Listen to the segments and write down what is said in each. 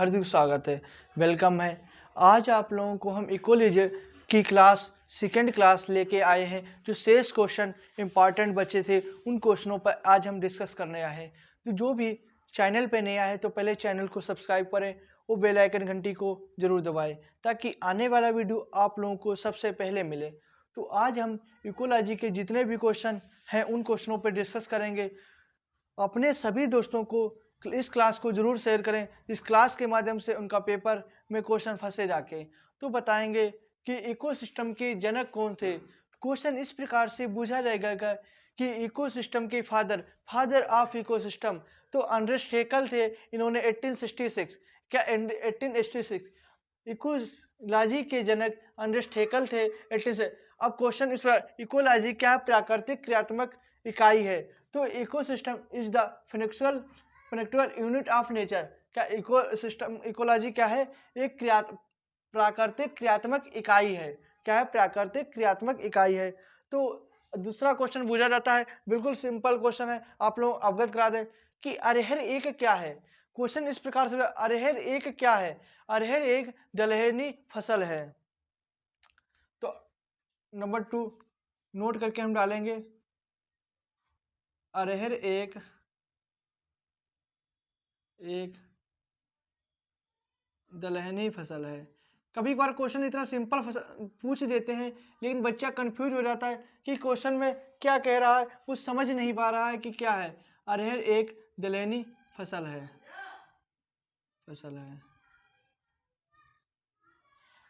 हार्दिक स्वागत है, वेलकम है। आज आप लोगों को हम इकोलॉजी की सेकंड क्लास लेके आए हैं। जो शेष क्वेश्चन इंपॉर्टेंट बचे थे उन क्वेश्चनों पर आज हम डिस्कस करने आए हैं। तो जो भी चैनल पे नया है तो पहले चैनल को सब्सक्राइब करें और बेल आइकन घंटी को जरूर दबाएं ताकि आने वाला वीडियो आप लोगों को सबसे पहले मिले। तो आज हम इकोलॉजी के जितने भी क्वेश्चन हैं उन क्वेश्चनों पर डिस्कस करेंगे। अपने सभी दोस्तों को इस क्लास को जरूर शेयर करें। इस क्लास के माध्यम से उनका पेपर में क्वेश्चन फंसे जाके तो बताएंगे कि इकोसिस्टम के जनक कौन थे। क्वेश्चन इस प्रकार से पूछा जाएगा कि इकोसिस्टम के फादर ऑफ इकोसिस्टम तो अंडरस्ट हेकल थे। इन्होंने 1866 क्या 1886 इकोलॉजी के जनक अंडरस्ट हेकल थे 18 से। अब क्वेश्चन इस इकोलॉजी क्या प्राकृतिक क्रियात्मक इकाई है। तो ecosystem is the factual unit of nature. क्या इकोसिस्टम इकोलॉजी क्या है? एक प्राकृतिक क्रियात्मक इकाई है। क्या है? प्राकृतिक क्रियात्मक इकाई है। तो दूसरा क्वेश्चन पूछा जाता है, बिल्कुल सिंपल क्वेश्चन है, आप लोग अवगत करा दें कि अरहर एक क्या है। क्वेश्चन इस प्रकार से, अरहर एक क्या है? अरहर एक दलहनी फसल है। तो नंबर 2 नोट करके हम डालेंगे, अरहर एक दलहनी फसल है। कभी बार क्वेश्चन इतना सिंपल पूछ देते हैं लेकिन बच्चा कंफ्यूज हो जाता है कि क्वेश्चन में क्या कह रहा है, कुछ समझ नहीं पा रहा है कि क्या है। अरहर एक दलहनी फसल है।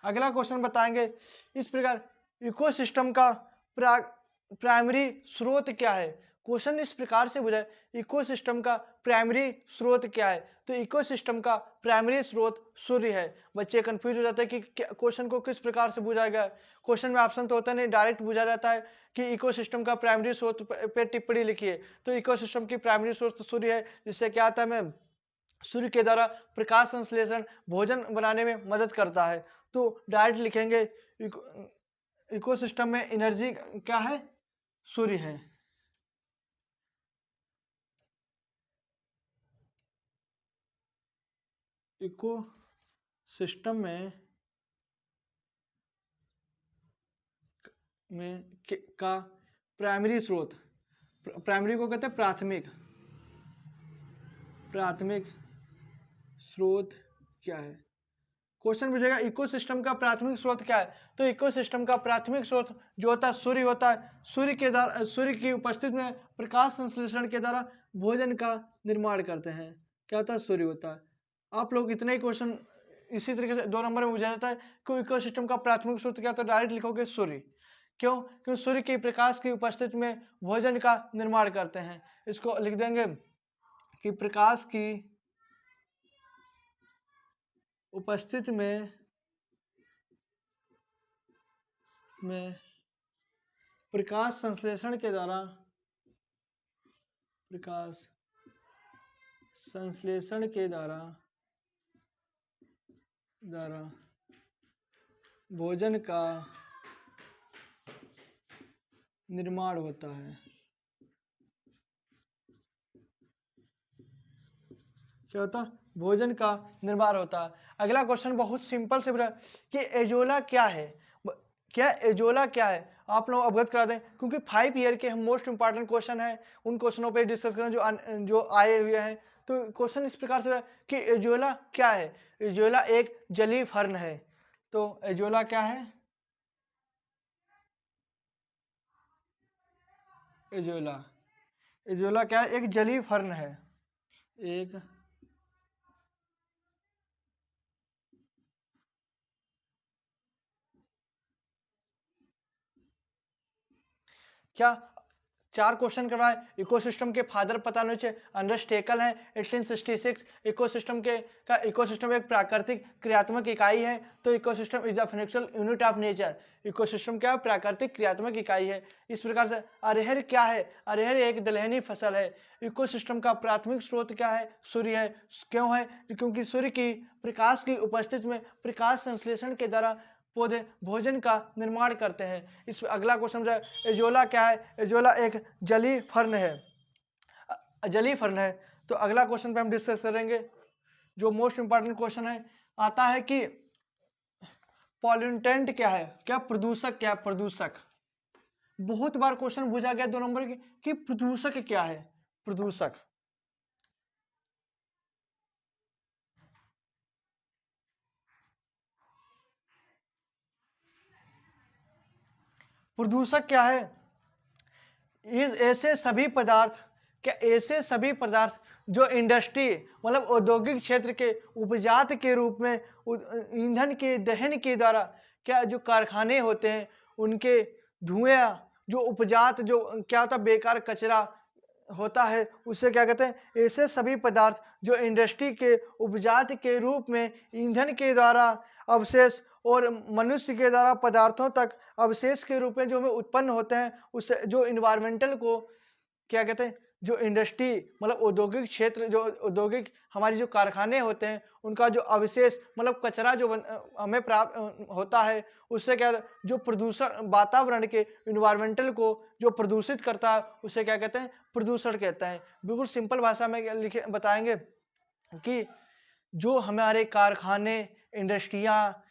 अगला क्वेश्चन बताएंगे इस प्रकार, इकोसिस्टम का प्राइमरी स्रोत क्या है। क्वेश्चन इस प्रकार से पूछा, इकोसिस्टम का प्राइमरी स्रोत क्या है। तो इकोसिस्टम का प्राइमरी स्रोत सूर्य है। बच्चे कंफ्यूज हो जाते हैं कि क्वेश्चन को किस प्रकार से पूछा गया है। क्वेश्चन में ऑप्शन तो होता नहीं, डायरेक्ट पूछा जाता है कि इकोसिस्टम का प्राइमरी स्रोत पे टिप्पणी लिखिए। तो इकोसिस्टम की प्राइमरी स्रोत सूर्य है, जिससे क्या आता है, मैं सूर्य के द्वारा प्रकाश संश्लेषण भोजन बनाने में मदद करता है। तो डायरेक्ट लिखेंगे इकोसिस्टम में एनर्जी क्या है? सूर्य है। इकोसिस्टम में का प्राइमरी स्रोत, प्राइमरी को कहते हैं प्राथमिक स्रोत क्या है। क्वेश्चन पूछेगा इकोसिस्टम का प्राथमिक स्रोत क्या है। तो इकोसिस्टम का प्राथमिक स्रोत जो होता है सूर्य होता है। सूर्य की उपस्थिति में प्रकाश संश्लेषण के द्वारा भोजन का निर्माण करते हैं। क्या होता है? सूर्य होता है। आप लोग इतने ही क्वेश्चन इसी तरीके से 2 नंबर में पूछा जाता है कि इकोसिस्टम का प्राथमिक स्रोत क्या, तो डायरेक्ट लिखोगे सूर्य। क्यों? क्योंकि सूर्य की प्रकाश की उपस्थिति में भोजन का निर्माण करते हैं। इसको लिख देंगे कि प्रकाश की उपस्थिति में प्रकाश संश्लेषण के द्वारा भोजन का निर्माण होता है। क्या होता है? भोजन का निर्माण होता है। अगला क्वेश्चन बहुत सिंपल से पूछा कि एजोला क्या है। क्या एजोला क्या है, आप लोग अवगत करा दें, क्योंकि 5 ईयर के हम मोस्ट इंपॉर्टेंट क्वेश्चन है उन क्वेश्चनों पे डिस्कस करें जो आए हुए हैं। तो क्वेश्चन इस प्रकार से कि एजोला क्या है। एजोला एक जलीय फर्न है। तो एजोला क्या है? एजोला क्या है? एक जलीय फर्न है। एक क्या 4 क्वेश्चन करवाए। इकोसिस्टम के फादर पता नहीं चाहिए, अंडरस्ट हेकल है 1866। इकोसिस्टम एक प्राकृतिक क्रियात्मक इकाई है। तो ecosystem is the factual unit of nature. Ecosystem क्या है? प्राकृतिक क्रियात्मक इकाई है। इस प्रकार से अरहर क्या है? अरहर एक दलहनी फसल है। इकोसिस्टम का प्राथमिक स्रोत क्या है? सूर्य है। क्यों है? क्योंकि सूर्य की प्रकाश की उपस्थिति में प्रकाश संश्लेषण के द्वारा पौधे भोजन का निर्माण करते हैं। इस अगला क्वेश्चन है, एजोला क्या है? एजोला एक जलीय फर्न है। तो अगला क्वेश्चन पे हम डिस्कस करेंगे जो मोस्ट इंपॉर्टेंट क्वेश्चन है आता है कि पॉल्यूटेंट क्या है, क्या प्रदूषक क्या है, प्रदूषक। बहुत बार क्वेश्चन पूछा गया 2 नंबर की कि प्रदूषक क्या है, प्रदूषक। प्रदूषक क्या है? ऐसे सभी पदार्थ, क्या ऐसे सभी पदार्थ जो इंडस्ट्री मतलब औद्योगिक क्षेत्र के उपजात के रूप में ईंधन के दहन के द्वारा, क्या जो कारखाने होते हैं उनके धुएं, जो उपजात जो क्या होता है बेकार कचरा होता है, उससे क्या कहते हैं, ऐसे सभी पदार्थ जो इंडस्ट्री के उपजात के रूप में ईंधन के द्वारा अवशेष और मनुष्य के द्वारा पदार्थों तक अवशेष के रूप में जो हमें उत्पन्न होते हैं, उससे जो इन्वायरमेंटल को क्या कहते हैं, जो इंडस्ट्री मतलब औद्योगिक क्षेत्र, जो औद्योगिक हमारी जो कारखाने होते हैं उनका जो अवशेष मतलब कचरा जो हमें प्राप्त होता है, उससे क्या जो प्रदूषण वातावरण के इन्वायरमेंटल को जो प्रदूषित करता है उसे क्या कहते हैं, प्रदूषण कहते हैं। बिल्कुल सिंपल भाषा में लिखे बताएंगे कि जो हमारे कारखाने, इंडस्ट्रियाँ,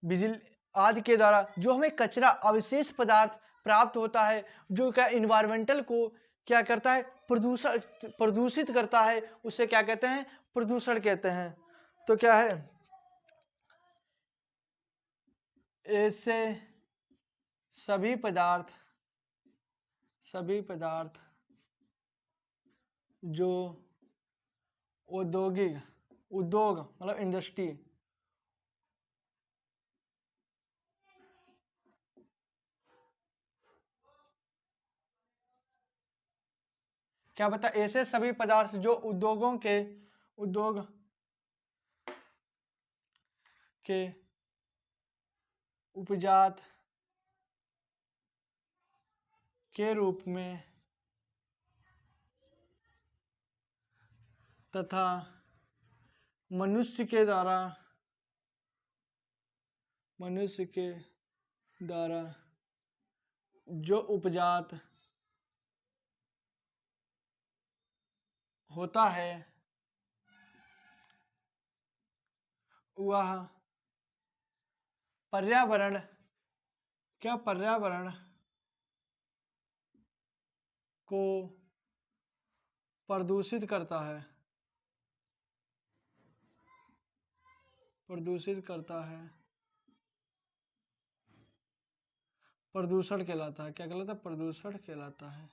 बिजली आदि के द्वारा जो हमें कचरा अवशेष पदार्थ प्राप्त होता है, जो क्या इन्वायरमेंटल को क्या करता है, प्रदूषित करता है, उसे क्या कहते हैं, प्रदूषण कहते हैं। तो क्या है, ऐसे सभी पदार्थ जो उद्योग मतलब इंडस्ट्री क्या बता, ऐसे सभी पदार्थ जो उद्योग के उपजात के रूप में तथा मनुष्य के द्वारा जो उपजात होता है वह पर्यावरण को प्रदूषित करता है, प्रदूषण कहलाता है। क्या कहलाता है, प्रदूषण कहलाता है।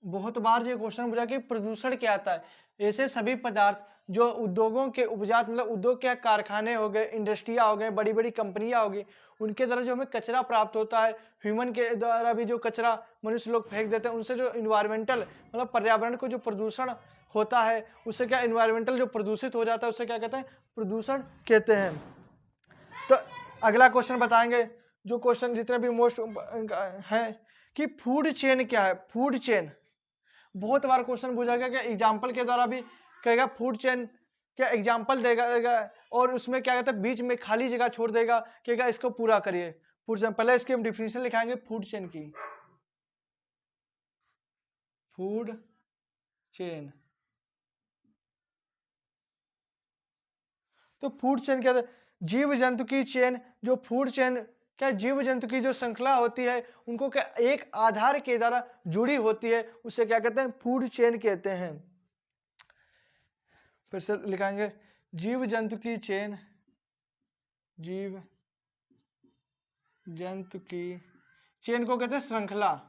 बहुत बार ये क्वेश्चन पूछा कि प्रदूषण क्या आता है। ऐसे सभी पदार्थ जो उद्योगों के उपजात मतलब उद्योग के कारखाने हो गए, इंडस्ट्रियाँ हो गए, बड़ी बड़ी कंपनियां हो गई, उनके द्वारा जो हमें कचरा प्राप्त होता है, ह्यूमन के द्वारा भी जो कचरा मनुष्य लोग फेंक देते हैं, उनसे जो इन्वायरमेंटल मतलब पर्यावरण को जो प्रदूषण होता है, उससे क्या इन्वायरमेंटल जो प्रदूषित हो जाता है उससे क्या कहते हैं, प्रदूषण कहते हैं। तो अगला क्वेश्चन बताएंगे, जो क्वेश्चन जितने भी मोस्ट हैं कि फूड चेन क्या है। फूड चेन बहुत बार क्वेश्चन पूछा गया, क्या एग्जाम्पल के द्वारा भी कहेगा फूड चेन, क्या एग्जाम्पल देगा और उसमें क्या कहता है बीच में खाली जगह छोड़ देगा, कहेगा इसको पूरा करिए। फूड चेन, पहले इसकी हम डिफिनेशन लिखाएंगे फूड चेन की। फूड चेन, तो फूड चेन क्या है, जीव जंतु की चेन, जो फूड चेन क्या जीव जंतु की जो श्रृंखला होती है उनको क्या एक आधार के द्वारा जुड़ी होती है, उसे क्या कहते हैं, फूड चेन कहते हैं। फिर से लिखाएंगे, जीव जंतु की चेन, जीव जंतु की चेन को कहते हैं श्रृंखला।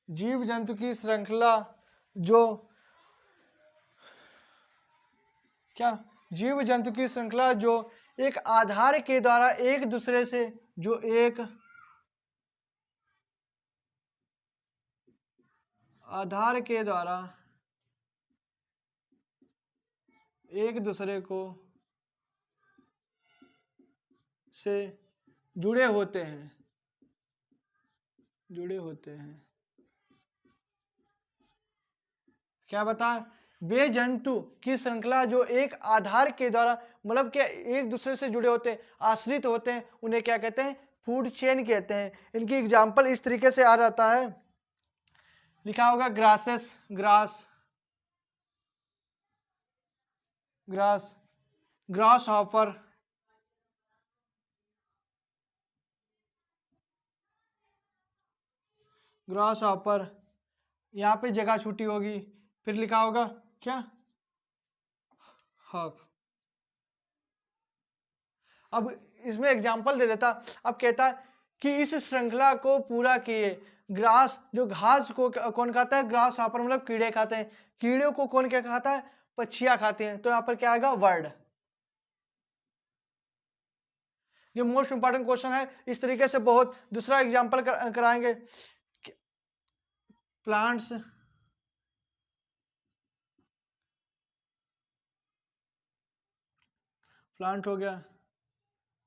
जीव जंतु की श्रृंखला जो क्या, जीव जंतु की श्रृंखला जो एक आधार के द्वारा एक दूसरे से जो एक आधार के द्वारा एक दूसरे को से जुड़े होते हैं, क्या बता, वे जंतु की श्रृंखला जो एक आधार के द्वारा मतलब क्या एक दूसरे से जुड़े होते हैं, आश्रित होते हैं, उन्हें क्या कहते हैं, फूड चेन कहते हैं। इनकी एग्जाम्पल इस तरीके से आ जाता है लिखा होगा grasses, grass, grass, grass hopper, grass hopper, यहाँ पे जगह छूटी होगी, फिर लिखा होगा क्या, हॉक। अब इसमें एग्जाम्पल दे देता, अब कहता है कि इस श्रृंखला को पूरा किए। ग्रास, जो घास को कौन खाता है, ग्रास हॉपर मतलब कीड़े खाते हैं, कीड़ों को कौन क्या खाता है, पक्षियां खाती हैं। तो यहाँ पर क्या आएगा, वर्ड। ये मोस्ट इंपॉर्टेंट क्वेश्चन है, इस तरीके से बहुत। दूसरा एग्जाम्पल कराएंगे, प्लांट्स, प्लांट हो गया,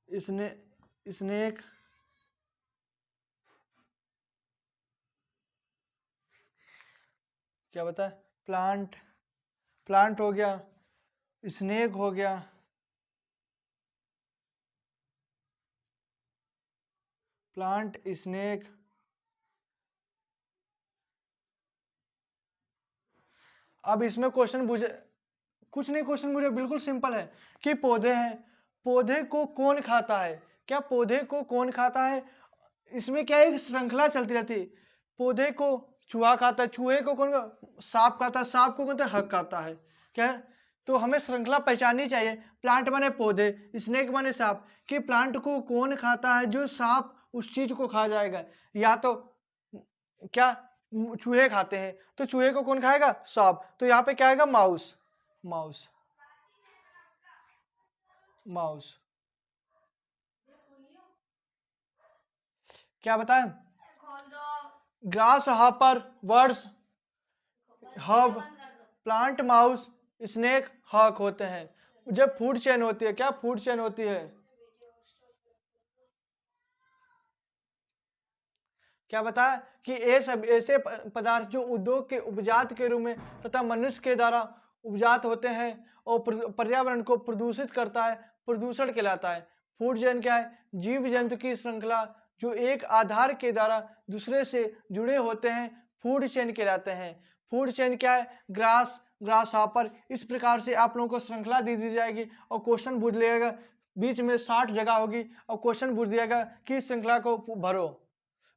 स्नेक, क्या बता, प्लांट, प्लांट हो गया, स्नेक हो गया, प्लांट, स्नेक। अब इसमें क्वेश्चन पूछे, कुछ नहीं, क्वेश्चन मुझे बिल्कुल सिंपल है कि पौधे हैं, पौधे को कौन खाता है, क्या पौधे को कौन खाता है। इसमें क्या, एक श्रृंखला चलती रहती है, पौधे को चूहा खाता है, चूहे को कौन, सांप खाता है, सांप को कौन, हक खाता है, क्या है? तो हमें श्रृंखला पहचाननी चाहिए। प्लांट माने पौधे, स्नेक माने सांप, कि प्लांट को कौन खाता है, जो सांप उस चीज को खा जाएगा। या तो क्या, चूहे खाते हैं, तो चूहे को कौन खाएगा, सांप। तो यहाँ पे क्या आएगा, माउस, माउस, माउस। क्या बताएं, grasshopper, birds, herb, plant, mouse, snake, hawk होते हैं। जब फूड चेन होती है, क्या फूड चेन होती है, क्या बताया कि ऐसे पदार्थ जो उद्योग के उपजात के रूप में तथा मनुष्य के द्वारा उपजात होते हैं और पर्यावरण को प्रदूषित करता है, प्रदूषण कहलाता है। फूड चेन क्या है, जीव जंतु की श्रृंखला जो एक आधार के द्वारा दूसरे से जुड़े होते हैं, फूड चेन कहलाते हैं। फूड चेन क्या है, ग्रास, ग्रास हॉपर। इस प्रकार से आप लोगों को श्रृंखला दी जाएगी और क्वेश्चन पूछ लिएगा, बीच में 60 जगह होगी और क्वेश्चन पूछ दिएगा कि इस श्रृंखला को भरो।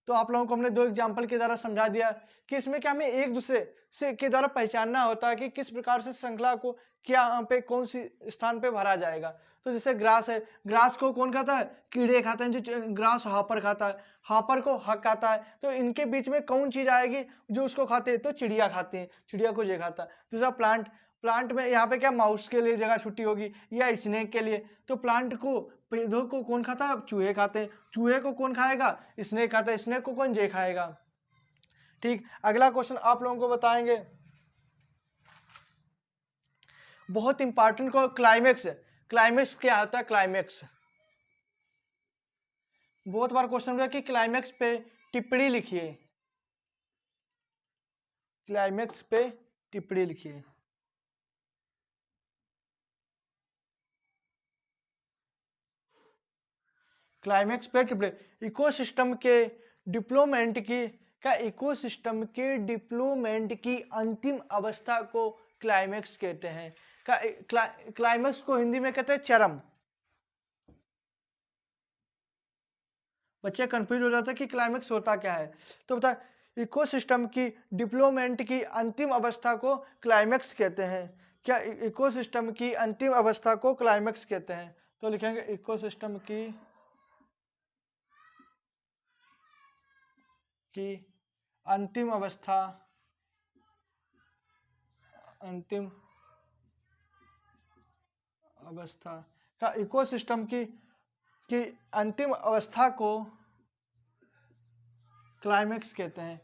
तो आप लोगों को हमने दो एग्जाम्पल के द्वारा समझा दिया कि इसमें क्या, हमें एक दूसरे से के द्वारा पहचानना होता है कि किस प्रकार से श्रृंखला को क्या यहाँ पे कौन सी स्थान पे भरा जाएगा। तो जैसे ग्रास है, ग्रास को कौन खाता है, कीड़े खाते हैं, जो ग्रास हॉपर खाता है, हॉपर को हक खाता है। तो इनके बीच में कौन चीज आएगी जो उसको खाते हैं, तो चिड़िया खाती है, चिड़िया को ये खाता है। दूसरा प्लांट, प्लांट में यहाँ पे क्या, माउस के लिए जगह छुट्टी होगी या स्नेक के लिए। तो प्लांट को, पौधों को कौन खाता है, चूहे खाते हैं, चूहे को कौन खाएगा, स्नेक खाता है, स्नेक को कौन, जे खाएगा। ठीक, अगला क्वेश्चन आप लोगों को बताएंगे, बहुत इंपॉर्टेंट को, क्लाइमेक्स। क्लाइमेक्स क्या होता है, क्लाइमेक्स बहुत बार क्वेश्चन में कि क्लाइमेक्स पे टिप्पणी लिखिए, क्लाइमेक्स पे टिप्पणी लिखिए। क्लाइमेक्स पे टिप्पणी, इकोसिस्टम के डिप्लोमेंट की, क्या इकोसिस्टम के डिप्लोमेंट की अंतिम अवस्था को क्लाइमेक्स कहते हैं। क्लाइमेक्स को हिंदी में कहते हैं चरम। बच्चे कंफ्यूज हो जाते हैं कि क्लाइमेक्स होता क्या है। तो बता, इकोसिस्टम की डिप्लोमेंट की अंतिम अवस्था को क्लाइमेक्स कहते हैं। क्या इकोसिस्टम की अंतिम अवस्था को क्लाइमेक्स कहते हैं। तो लिखेंगे इकोसिस्टम की अंतिम अवस्था, अंतिम अवस्था का, इकोसिस्टम की अंतिम अवस्था को क्लाइमेक्स कहते हैं।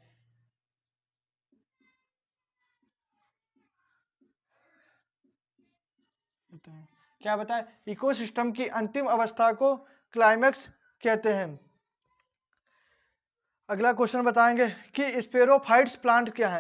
क्या बताएं, इकोसिस्टम की अंतिम अवस्था को क्लाइमेक्स कहते हैं। अगला क्वेश्चन बताएंगे कि स्पेरोफाइट्स प्लांट क्या है।